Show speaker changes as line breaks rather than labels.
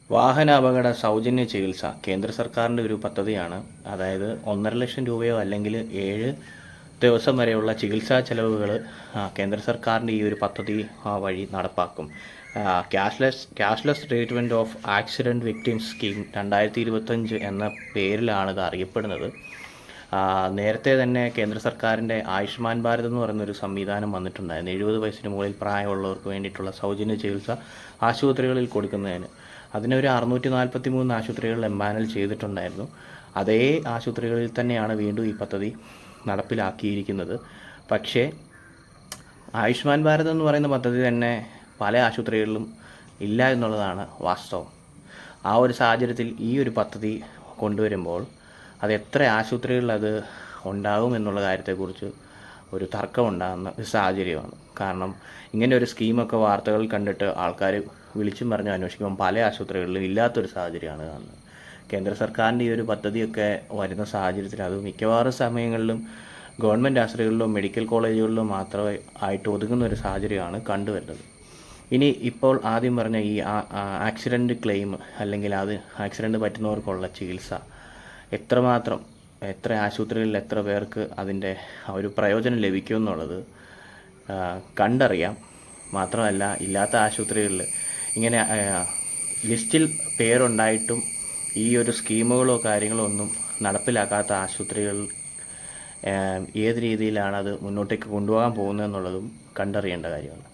വാഹനാപകട സൗജന്യ ചികിത്സ കേന്ദ്ര സർക്കാരിൻ്റെ ഒരു പദ്ധതിയാണ്. അതായത് 1,50,000 രൂപയോ അല്ലെങ്കിൽ 7 ദിവസം വരെയുള്ള ചികിത്സാ ചെലവുകൾ കേന്ദ്ര സർക്കാരിൻ്റെ ഈ ഒരു പദ്ധതി വഴി നടപ്പാക്കും. Cashless treatment of accident victims scheme 2025 എന്ന പേരിലാണ് ഇത് അറിയപ്പെടുന്നത്. നേരത്തെ തന്നെ കേന്ദ്ര സർക്കാരിൻ്റെ ആയുഷ്മാൻ ഭാരത് എന്ന് പറയുന്നൊരു സംവിധാനം വന്നിട്ടുണ്ടായിരുന്നു. 70 വയസ്സിന് മുകളിൽ പ്രായമുള്ളവർക്ക് വേണ്ടിയിട്ടുള്ള സൗജന്യ ചികിത്സ ആശുപത്രികളിൽ കൊടുക്കുന്നതിന്. അതിനൊരു 643 ആശുപത്രികളിൽ എംപാനൽ ചെയ്തിട്ടുണ്ടായിരുന്നു. അതേ ആശുപത്രികളിൽ തന്നെയാണ് വീണ്ടും ഈ പദ്ധതി നടപ്പിലാക്കിയിരിക്കുന്നത്. പക്ഷേ ആയുഷ്മാൻ ഭാരത് എന്ന് പറയുന്ന പദ്ധതി തന്നെ പല ആശുപത്രികളിലും ഇല്ല എന്നുള്ളതാണ് വാസ്തവം. ആ ഒരു സാഹചര്യത്തിൽ ഈ ഒരു പദ്ധതി കൊണ്ടുവരുമ്പോൾ അത് എത്ര ആശുപത്രികളിൽ അത് ഉണ്ടാകും എന്നുള്ള കാര്യത്തെക്കുറിച്ച് ഒരു തർക്കമുണ്ടാകുന്ന ഒരു സാഹചര്യമാണ്. കാരണം ഇങ്ങനെ ഒരു സ്കീമൊക്കെ വാർത്തകൾ കണ്ടിട്ട് ആൾക്കാർ വിളിച്ചും പറഞ്ഞ് അന്വേഷിക്കുമ്പോൾ പല ആശുപത്രികളിലും ഇല്ലാത്തൊരു സാഹചര്യമാണ് കാണുന്നത്. കേന്ദ്ര സർക്കാരിൻ്റെ ഈ ഒരു പദ്ധതിയൊക്കെ വരുന്ന സാഹചര്യത്തിൽ അത് മിക്കവാറും സമയങ്ങളിലും ഗവൺമെൻറ് ആശുപത്രികളിലോ മെഡിക്കൽ കോളേജുകളിലോ മാത്രമേ ആയിട്ട് ഒതുങ്ങുന്ന ഒരു സാഹചര്യമാണ് കണ്ടുവരുന്നത്. ഇനി ഇപ്പോൾ ആദ്യം പറഞ്ഞ ഈ ആക്സിഡൻറ്റ് ക്ലെയിം അല്ലെങ്കിൽ അത് ആക്സിഡൻറ്റ് പറ്റുന്നവർക്കുള്ള ചികിത്സ എത്ര ആശുപത്രികളിൽ എത്ര പേർക്ക് അതിൻ്റെ ഒരു പ്രയോജനം ലഭിക്കുമെന്നുള്ളത് കണ്ടറിയാം. മാത്രമല്ല ഇല്ലാത്ത ആശുപത്രികളിൽ ഇങ്ങനെ ലിസ്റ്റിൽ പേരുണ്ടായിട്ടും ഈ ഒരു സ്കീമുകളോ കാര്യങ്ങളോ ഒന്നും നടപ്പിലാക്കാത്ത ആശുപത്രികൾ ഏത് രീതിയിലാണ് അത് മുന്നോട്ടേക്ക് കൊണ്ടുപോകാൻ പോകുന്നതെന്നുള്ളതും കണ്ടറിയേണ്ട കാര്യമാണ്.